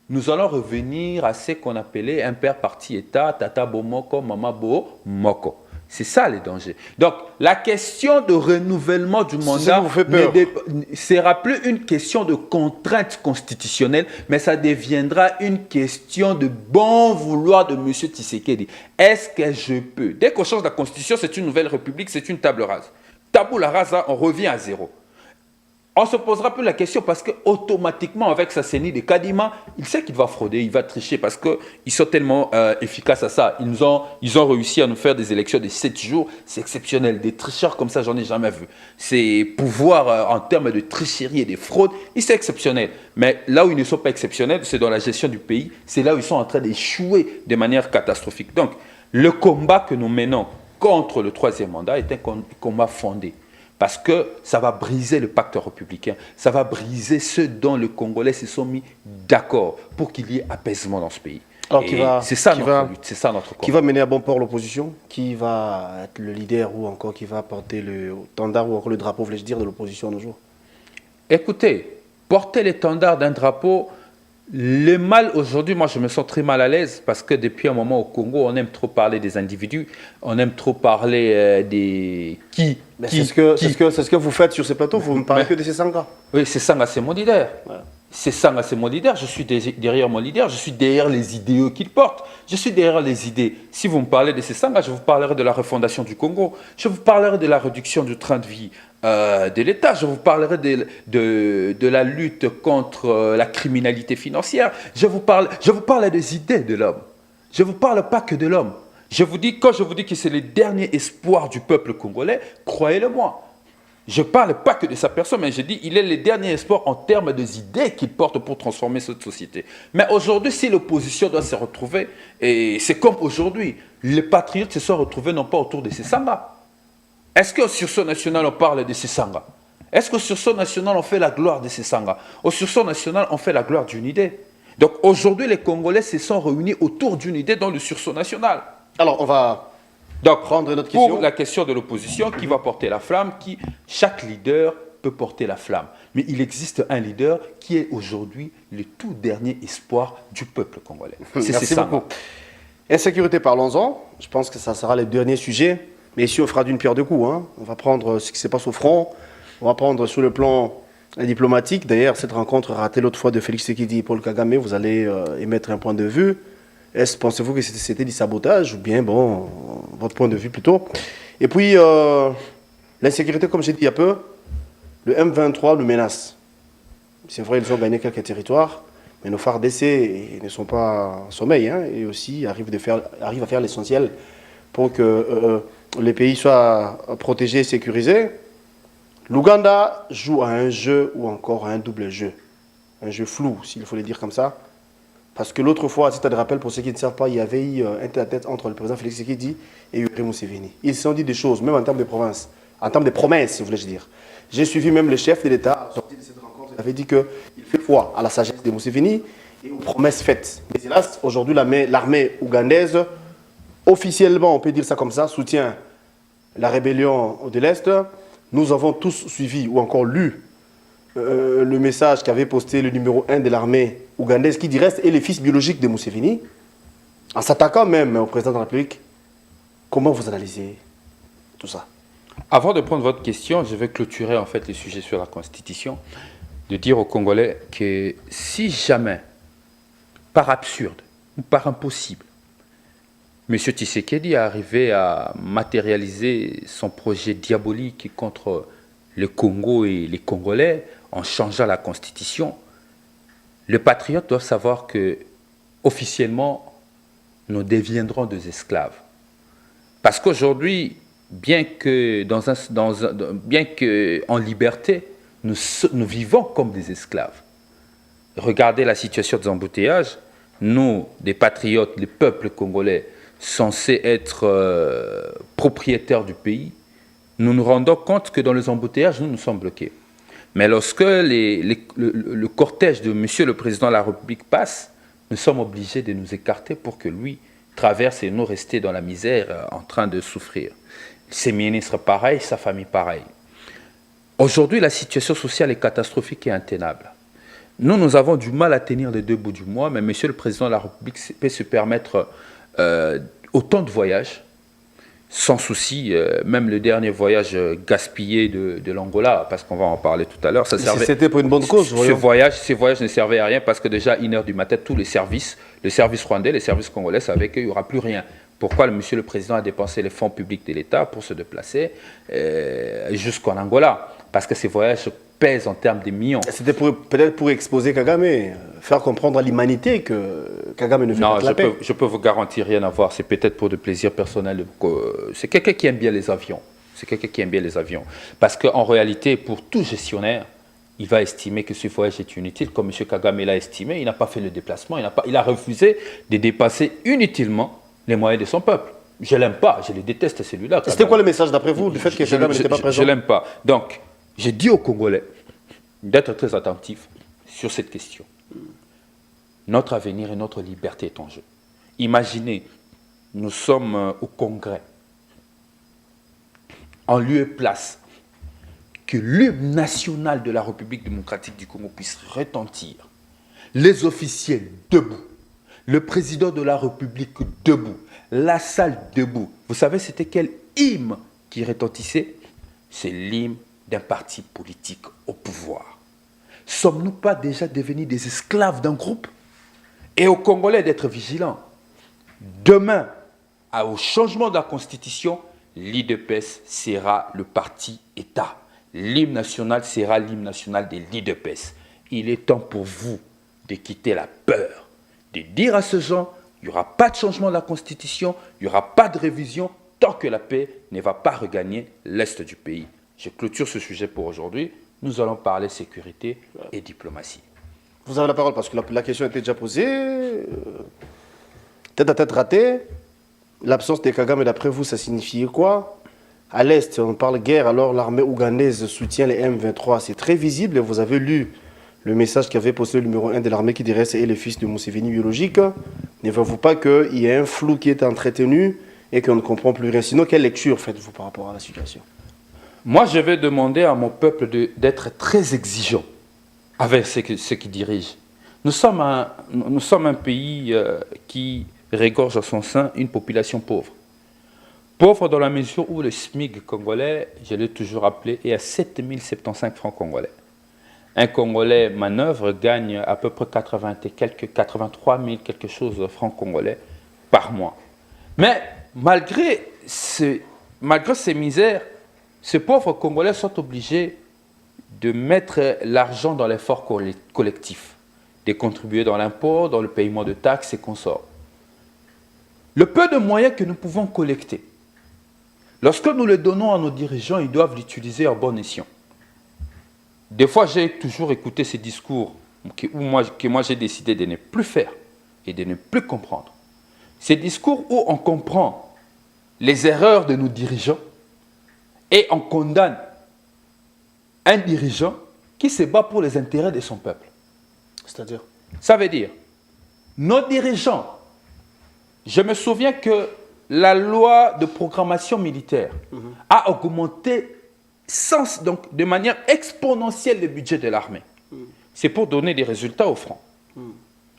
nous allons revenir à ce qu'on appelait un père parti État, Tata Bomoko, Mama Bo Moko. C'est ça les dangers. Donc, la question de renouvellement du mandat vous fait peur. ne sera plus une question de contrainte constitutionnelle, mais ça deviendra une question de bon vouloir de M. Tshisekedi. Est-ce que je peux? Dès qu'on change la constitution, c'est une nouvelle république, c'est une table rase. Tabula rasa, on revient à zéro. On se posera plus la question parce qu'automatiquement, avec sa CENI de Kadima, il sait qu'il va frauder, il va tricher parce qu'ils sont tellement efficaces à ça. Ils ont réussi à nous faire des élections de 7 jours. C'est exceptionnel. Des tricheurs comme ça, j'en ai jamais vu. C'est pouvoir en termes de tricherie et de fraude, c'est exceptionnel. Mais là où ils ne sont pas exceptionnels, c'est dans la gestion du pays. C'est là où ils sont en train d'échouer de manière catastrophique. Donc, le combat que nous menons contre le troisième mandat est un combat fondé. Parce que ça va briser le pacte républicain, ça va briser ce dont les Congolais se sont mis d'accord pour qu'il y ait apaisement dans ce pays. C'est ça notre lutte, c'est ça notre combat. Qui va mener à bon port l'opposition? Qui va être le leader ou encore qui va porter le tendard ou encore le drapeau, voulais-je dire, de l'opposition à nos jours? Écoutez, porter l'étendard d'un drapeau, le mal aujourd'hui, moi je me sens très mal à l'aise parce que depuis un moment au Congo, on aime trop parler des individus, on aime trop parler des c'est ce que vous faites sur ces plateaux, vous ne parlez que de ces Sanga. Oui, c'est Sanga, c'est mon leader. Ouais. C'est Sanga, c'est mon leader. Je suis derrière mon leader, je suis derrière les idéaux qu'il porte. Je suis derrière les idées. Si vous me parlez de ces Sanga, je vous parlerai de la refondation du Congo. Je vous parlerai de la réduction du train de vie de l'État. Je vous parlerai de la lutte contre la criminalité financière. Je vous parle des idées de l'homme. Je ne vous parle pas que de l'homme. Quand je vous dis que c'est le dernier espoir du peuple congolais, croyez-le-moi. Je ne parle pas que de sa personne, mais je dis qu'il est le dernier espoir en termes des idées qu'il porte pour transformer cette société. Mais aujourd'hui, si l'opposition doit se retrouver, et c'est comme aujourd'hui, les patriotes se sont retrouvés non pas autour de ces Sanga. Est-ce qu'au sursaut national, on parle de ces Sanga? Est-ce qu'au sursaut national, on fait la gloire de ces Sanga? Au sursaut national, on fait la gloire d'une idée. Donc aujourd'hui, les Congolais se sont réunis autour d'une idée dans le sursaut national. Alors, on va prendre notre question. Pour la question de l'opposition, qui va porter la flamme? Chaque leader peut porter la flamme. Mais il existe un leader qui est aujourd'hui le tout dernier espoir du peuple congolais. Merci beaucoup. Insécurité, parlons-en. Je pense que ça sera le dernier sujet. Mais ici, on fera d'une pierre deux coups. Hein. On va prendre ce qui se passe au front. On va prendre sur le plan diplomatique. D'ailleurs, cette rencontre ratée l'autre fois de Félix Tshisekedi et Paul Kagame, vous allez émettre un point de vue. Pensez-vous que c'était du sabotage ou bien, bon, votre point de vue plutôt? Et puis, l'insécurité, comme j'ai dit il y a peu, le M23 nous menace. C'est vrai, ils ont gagné quelques territoires, mais nos FARDC ne sont pas en sommeil, hein, et aussi arrivent à faire l'essentiel pour que les pays soient protégés et sécurisés. L'Ouganda joue à un jeu ou encore à un double jeu. Un jeu flou, s'il faut le dire comme ça. Parce que l'autre fois, à titre de rappel, pour ceux qui ne savent pas, il y avait eu un tête-à-tête entre le président Félix Tshisekedi et Yoweri Museveni. Ils se sont dit des choses, même en termes de province, en termes de promesses, si vous voulez dire. J'ai suivi même le chef de l'État, sorti de cette rencontre, il avait dit qu'il fait foi à la sagesse de Museveni et aux promesses faites. Mais hélas, aujourd'hui, l'armée ougandaise, officiellement, on peut dire ça comme ça, soutient la rébellion de l'Est. Nous avons tous suivi ou encore lu le message qu'avait posté le numéro 1 de l'armée ougandaise, qui du reste est le fils biologique de Museveni, en s'attaquant même au président de la République. Comment vous analysez tout ça? Avant de prendre votre question, je vais clôturer en fait le sujet sur la Constitution, de dire aux Congolais que si jamais, par absurde ou par impossible, M. Tshisekedi est arrivé à matérialiser son projet diabolique contre le Congo et les Congolais en changeant la Constitution, les patriotes doivent savoir que, officiellement, nous deviendrons des esclaves. Parce qu'aujourd'hui, bien que en liberté, nous vivons comme des esclaves. Regardez la situation des embouteillages. Nous, des patriotes, les peuples congolais, censés être propriétaires du pays, nous nous rendons compte que dans les embouteillages, nous sommes bloqués. Mais lorsque le cortège de Monsieur le Président de la République passe, nous sommes obligés de nous écarter pour que lui traverse et nous rester dans la misère en train de souffrir. Ses ministres pareils, sa famille pareille. Aujourd'hui, la situation sociale est catastrophique et intenable. Nous avons du mal à tenir les deux bouts du mois, mais Monsieur le Président de la République peut se permettre autant de voyages, sans souci, même le dernier voyage gaspillé de l'Angola, parce qu'on va en parler tout à l'heure, ça servait. C'était pour une bonne cause, Ces voyages ne servaient à rien parce que déjà, 1h du matin, tous les services, le service rwandais, les services congolais savaient qu'il n'y aura plus rien. Pourquoi monsieur le Président a dépensé les fonds publics de l'État pour se déplacer jusqu'en Angola? Parce que ces voyages pèsent en termes de millions. C'était peut-être pour exposer Kagame, faire comprendre à l'humanité que Kagame ne fait pas de la paix. Je peux vous garantir rien à voir. C'est peut-être pour de plaisir personnel. C'est quelqu'un qui aime bien les avions. C'est quelqu'un qui aime bien les avions. Parce qu'en réalité, pour tout gestionnaire, il va estimer que ce voyage est inutile. Comme M. Kagame l'a estimé, il n'a pas fait le déplacement. Il a refusé de dépasser inutilement les moyens de son peuple. Je ne l'aime pas, je le déteste celui-là. C'était quoi le message d'après vous du fait que Kagame n'était pas présent? Je ne l'aime pas. Donc, j'ai dit aux Congolais d'être très attentifs sur cette question. Notre avenir et notre liberté est en jeu. Imaginez, nous sommes au Congrès, en lieu et place, que l'hymne national de la République démocratique du Congo puisse retentir, les officiels debout, le président de la République debout, la salle debout. Vous savez, c'était quel hymne qui retentissait? C'est l'hymne d'un parti politique au pouvoir. Sommes-nous pas déjà devenus des esclaves d'un groupe? Et aux Congolais d'être vigilants. Demain, au changement de la Constitution, l'IDPS sera le parti État. L'hymne national sera l'hymne national de l'IDPS. Il est temps pour vous de quitter la peur, de dire à ces gens, il n'y aura pas de changement de la Constitution, il n'y aura pas de révision tant que la paix ne va pas regagner l'Est du pays. Je clôture ce sujet pour aujourd'hui. Nous allons parler sécurité et diplomatie. Vous avez la parole parce que la question était déjà posée. Tête à tête ratée. L'absence de Kagame, d'après vous, ça signifiait quoi? À l'Est, on parle guerre, alors l'armée ougandaise soutient les M23. C'est très visible et vous avez lu le message qu'avait posté le numéro 1 de l'armée qui dirait c'est le fils de Museveni biologique. Ne voyez-vous pas qu'il y a un flou qui est entretenu et qu'on ne comprend plus rien? Sinon, quelle lecture faites-vous par rapport à la situation? Moi, je vais demander à mon peuple d'être très exigeant avec ceux qui dirigent. Nous sommes un pays qui regorge à son sein une population pauvre. Pauvre dans la mesure où le SMIC congolais, je l'ai toujours appelé, est à 7075 francs congolais. Un Congolais manœuvre gagne à peu près 83 000 quelque chose francs congolais par mois. Mais malgré ces misères, ces pauvres Congolais sont obligés de mettre l'argent dans l'effort collectif, de contribuer dans l'impôt, dans le paiement de taxes et consorts. Le peu de moyens que nous pouvons collecter, lorsque nous les donnons à nos dirigeants, ils doivent l'utiliser à bon escient. Des fois, j'ai toujours écouté ces discours que moi j'ai décidé de ne plus faire et de ne plus comprendre. Ces discours où on comprend les erreurs de nos dirigeants et on condamne un dirigeant qui se bat pour les intérêts de son peuple. C'est-à-dire? Ça veut dire, nos dirigeants, je me souviens que la loi de programmation militaire a augmenté donc, de manière exponentielle le budget de l'armée. C'est pour donner des résultats au front.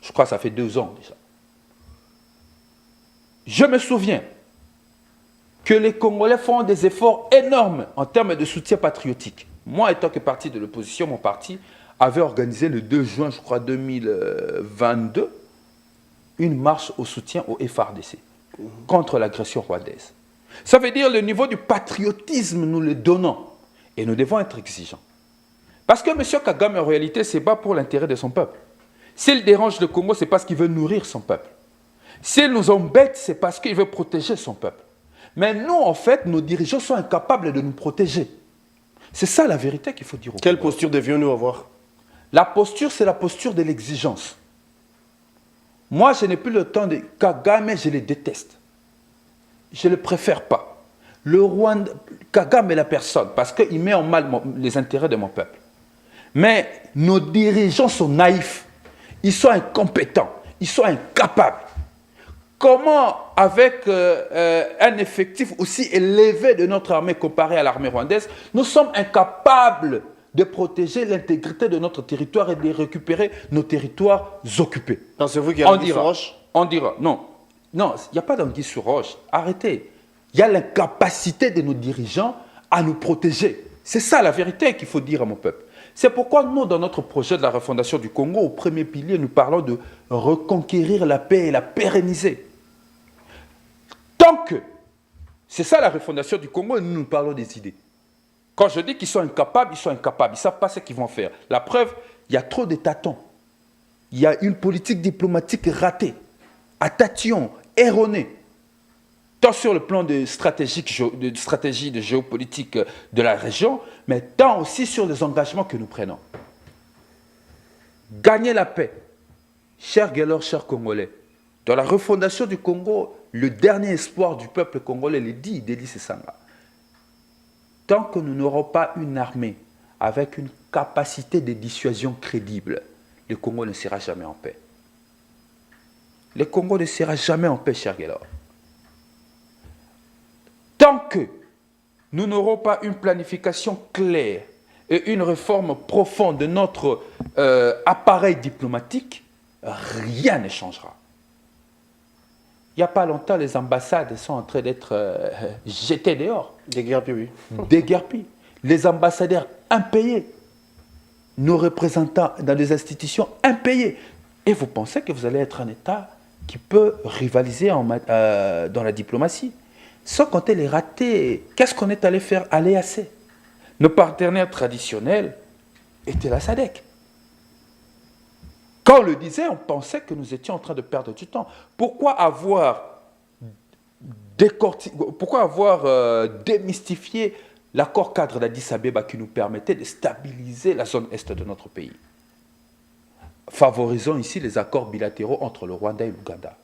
Je crois que ça fait 2 ans déjà. Je me souviens que les Congolais font des efforts énormes en termes de soutien patriotique. Moi, étant que parti de l'opposition, mon parti avait organisé le 2 juin, je crois, 2022, une marche au soutien au FARDC contre l'agression rwandaise. Ça veut dire le niveau du patriotisme, nous le donnons. Et nous devons être exigeants. Parce que M. Kagame, en réalité, se bat pour l'intérêt de son peuple. S'il dérange le Congo, c'est parce qu'il veut nourrir son peuple. S'il nous embête, c'est parce qu'il veut protéger son peuple. Mais nous, en fait, nos dirigeants sont incapables de nous protéger. C'est ça la vérité qu'il faut dire au Congo. Quelle posture devions-nous avoir? La posture, c'est la posture de l'exigence. Moi, je n'ai plus le temps de Kagame, je le déteste. Je ne le préfère pas. Le Rwanda, Kagame est la personne, parce qu'il met en mal les intérêts de mon peuple. Mais nos dirigeants sont naïfs, ils sont incompétents, ils sont incapables. Comment, avec un effectif aussi élevé de notre armée comparé à l'armée rwandaise, nous sommes incapables de protéger l'intégrité de notre territoire et de récupérer nos territoires occupés? Pensez-vous qu'il y a anguille sur roche? On dira, non, il n'y a pas d'anguille sur roche, arrêtez. Il y a l'incapacité de nos dirigeants à nous protéger. C'est ça la vérité qu'il faut dire à mon peuple. C'est pourquoi nous, dans notre projet de la refondation du Congo, au premier pilier, nous parlons de reconquérir la paix et la pérenniser. Tant que, c'est ça la refondation du Congo, et nous parlons des idées. Quand je dis qu'ils sont incapables, ils sont incapables. Ils ne savent pas ce qu'ils vont faire. La preuve, il y a trop de tâtons. Il y a une politique diplomatique ratée, à tâtillon, erronée. Tant sur le plan de stratégie de géopolitique de la région, mais tant aussi sur les engagements que nous prenons. Gagner la paix. Chers Guélor, chers Congolais, dans la refondation du Congo, le dernier espoir du peuple congolais, le dit Délis Sanga. Tant que nous n'aurons pas une armée avec une capacité de dissuasion crédible, le Congo ne sera jamais en paix. Le Congo ne sera jamais en paix, cher Guélor. Tant que nous n'aurons pas une planification claire et une réforme profonde de notre appareil diplomatique, rien ne changera. Il n'y a pas longtemps, les ambassades sont en train d'être jetées dehors. Déguerpis, oui. Déguerpis. Les ambassadeurs impayés. Nos représentants dans les institutions impayés. Et vous pensez que vous allez être un État qui peut rivaliser dans la diplomatie. Sans compter les ratés. Qu'est-ce qu'on est allé faire à l'EAC? Nos partenaires traditionnels étaient la SADC. Quand on le disait, on pensait que nous étions en train de perdre du temps. Pourquoi avoir démystifié l'accord cadre d'Addis Abeba qui nous permettait de stabiliser la zone est de notre pays? Favorisons ici les accords bilatéraux entre le Rwanda et l'Ouganda.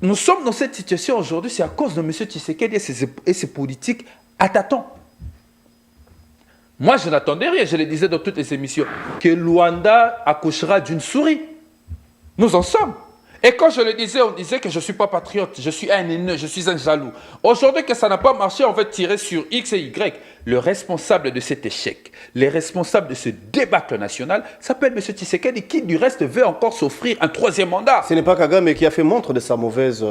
Nous sommes dans cette situation aujourd'hui, c'est à cause de M. Tshisekedi et ses politiques à tâtons. Moi, je n'attendais rien, je le disais dans toutes les émissions, que Luanda accouchera d'une souris. Nous en sommes. Et quand je le disais, on disait que je ne suis pas patriote, je suis un haineux, je suis un jaloux. Aujourd'hui que ça n'a pas marché, on va tirer sur X et Y. Le responsable de cet échec, les responsables de ce débâcle national, s'appelle M. Tshisekedi, qui du reste veut encore s'offrir un troisième mandat. Ce n'est pas Kagame qui a fait montre de sa mauvaise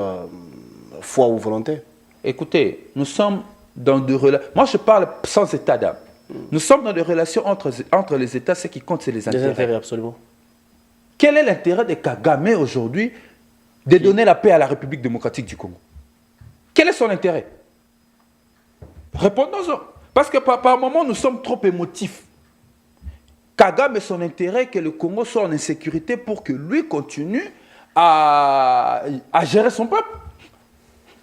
foi ou volonté. Écoutez, nous sommes dans des relations... Moi, je parle sans état d'âme. Nous sommes dans des relations entre les États, ce qui compte, c'est les intérêts. Des intérêts, absolument. Quel est l'intérêt de Kagame aujourd'hui de donner la paix à la République démocratique du Congo? Quel est son intérêt? Répondons-en. Parce que par moment, nous sommes trop émotifs. Kagame, son intérêt, que le Congo soit en insécurité pour que lui continue à gérer son peuple.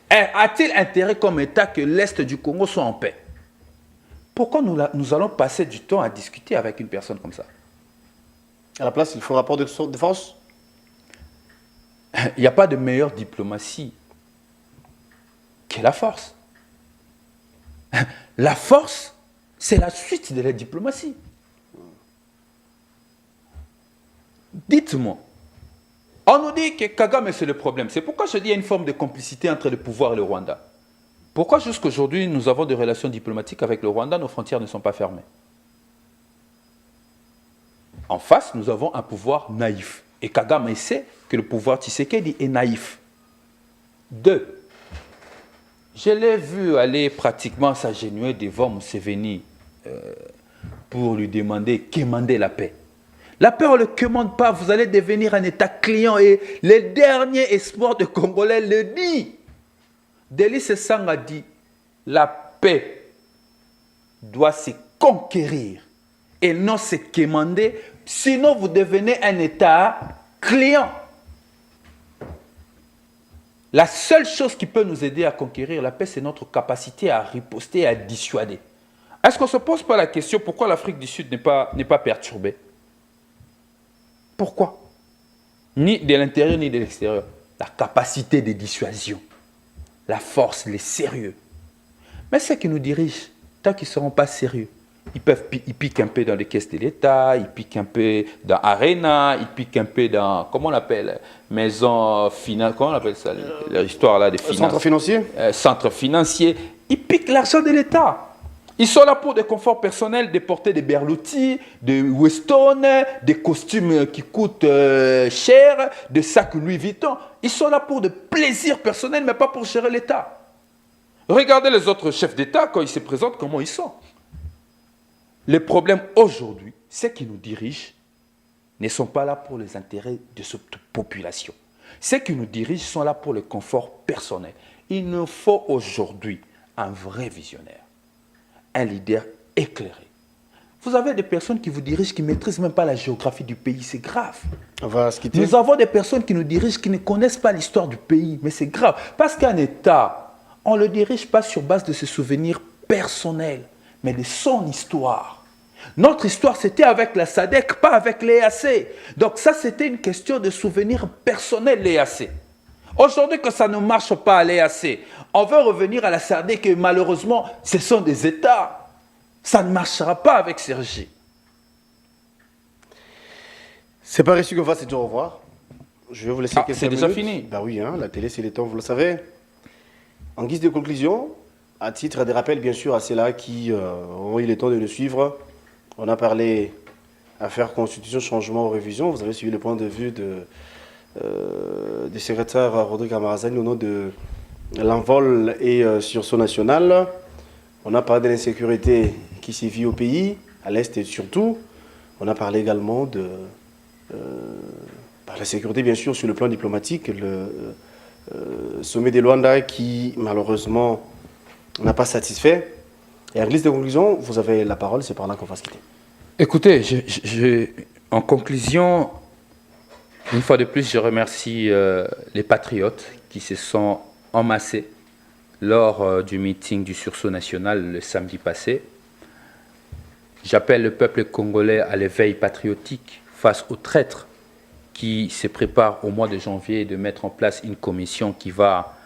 A-t-il intérêt comme État que l'Est du Congo soit en paix? Pourquoi nous allons passer du temps à discuter avec une personne comme ça? À la place, il faut un rapport de force. Il n'y a pas de meilleure diplomatie que la force. La force, c'est la suite de la diplomatie. Dites-moi, on nous dit que Kagame c'est le problème. C'est pourquoi je dis qu'il y a une forme de complicité entre le pouvoir et le Rwanda. Pourquoi jusqu'aujourd'hui nous avons des relations diplomatiques avec le Rwanda, nos frontières ne sont pas fermées? En face, nous avons un pouvoir naïf. Et Kagame sait que le pouvoir Tshisekedi est naïf. 2. Je l'ai vu aller pratiquement s'agenouiller devant Museveni pour lui demander la paix. La paix, on ne le commande pas. Vous allez devenir un État client. Et le dernier espoir de Congolais le dit. Délis Sanga dit, la paix doit se conquérir et non se commander, sinon vous devenez un État client. La seule chose qui peut nous aider à conquérir la paix, c'est notre capacité à riposter et à dissuader. Est-ce qu'on ne se pose pas la question pourquoi l'Afrique du Sud n'est pas perturbée? Pourquoi? Ni de l'intérieur ni de l'extérieur. La capacité de dissuasion. La force, les sérieux. Mais ceux qui nous dirigent, tant qu'ils ne seront pas sérieux, ils piquent un peu dans les caisses de l'État, ils piquent un peu dans Arena, ils piquent un peu dans, comment on appelle, maison finance, comment on appelle ça, l'histoire là des finances. Centre financier. Centre financier. Ils piquent l'argent de l'État. Ils sont là pour des conforts personnels, de porter des Berluti, des Weston, des costumes qui coûtent cher, des sacs Louis Vuitton. Ils sont là pour des plaisirs personnels, mais pas pour gérer l'État. Regardez les autres chefs d'État, quand ils se présentent, comment ils sont. Le problème aujourd'hui, c'est qu'ils nous dirigent ne sont pas là pour les intérêts de cette population. Ceux qui nous dirigent sont là pour le confort personnel. Il nous faut aujourd'hui un vrai visionnaire, un leader éclairé. Vous avez des personnes qui vous dirigent qui ne maîtrisent même pas la géographie du pays, c'est grave. On va se quitter. Nous avons des personnes qui nous dirigent qui ne connaissent pas l'histoire du pays, mais c'est grave. Parce qu'un État, on ne le dirige pas sur base de ses souvenirs personnels, mais de son histoire. Notre histoire, c'était avec la SADC, pas avec l'EAC. Donc ça, c'était une question de souvenirs personnels, l'EAC. Aujourd'hui, que ça ne marche pas à l'EAC, on veut revenir à la SADC et malheureusement, ce sont des États. Ça ne marchera pas avec Sergi. C'est pas reçu qu'on va se dire au revoir. Je vais vous laisser quelques minutes. C'est déjà fini. Bah oui, hein, la télé, c'est les temps, vous le savez. En guise de conclusion, à titre de rappel, bien sûr, à ceux-là qui ont eu le temps de nous suivre, on a parlé affaires constitution, changement ou révision. Vous avez suivi le point de vue du secrétaire Rodrigue Amarazani au nom de l'envol et sursaut national. On a parlé de l'insécurité qui sévit au pays, à l'Est et surtout. On a parlé également de la sécurité, bien sûr, sur le plan diplomatique. Le sommet de Luanda qui, malheureusement, n'a pas satisfait. Et en guise de conclusion, vous avez la parole, c'est par là qu'on va se quitter. Écoutez, en conclusion, une fois de plus, je remercie les patriotes qui se sont emassés lors du meeting du sursaut national le samedi passé. J'appelle le peuple congolais à l'éveil patriotique face aux traîtres qui se préparent au mois de janvier de mettre en place une commission qui va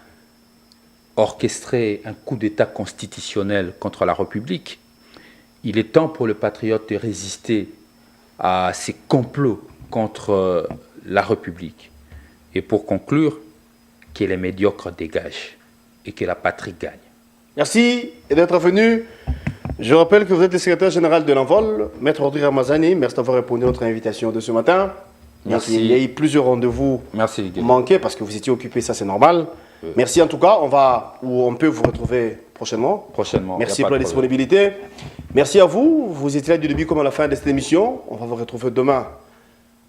orchestrer un coup d'État constitutionnel contre la République. Il est temps pour le patriote de résister à ces complots contre la République. Et pour conclure, que les médiocres dégagent et que la patrie gagne. Merci d'être venu. Je rappelle que vous êtes le secrétaire général de l'Envol, Maître Rodrigue Amarazani. Merci d'avoir répondu à notre invitation de ce matin. Merci. Il y a eu plusieurs rendez-vous manqués parce que vous étiez occupé, ça c'est normal. Merci en tout cas, on peut vous retrouver prochainement. Merci pour la disponibilité. Merci à vous, vous étiez là du début comme à la fin de cette émission. On va vous retrouver demain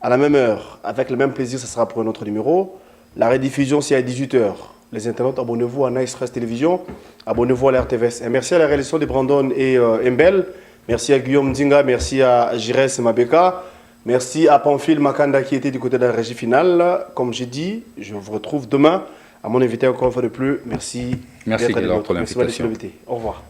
à la même heure, avec le même plaisir, ça sera pour un autre numéro. La rediffusion c'est à 18h. Les internautes, abonnez-vous à Nice Press Télévision, abonnez-vous à la RTVS. Et merci à la réalisation de Brandon et Mbel. Merci à Guillaume Ndinga, merci à Jires Mabeka. Merci à Pamphile Makanda qui était du côté de la régie finale. Comme j'ai dit, je vous retrouve demain. À mon invité encore une fois de plus, merci. Merci de l'invitation. Au revoir.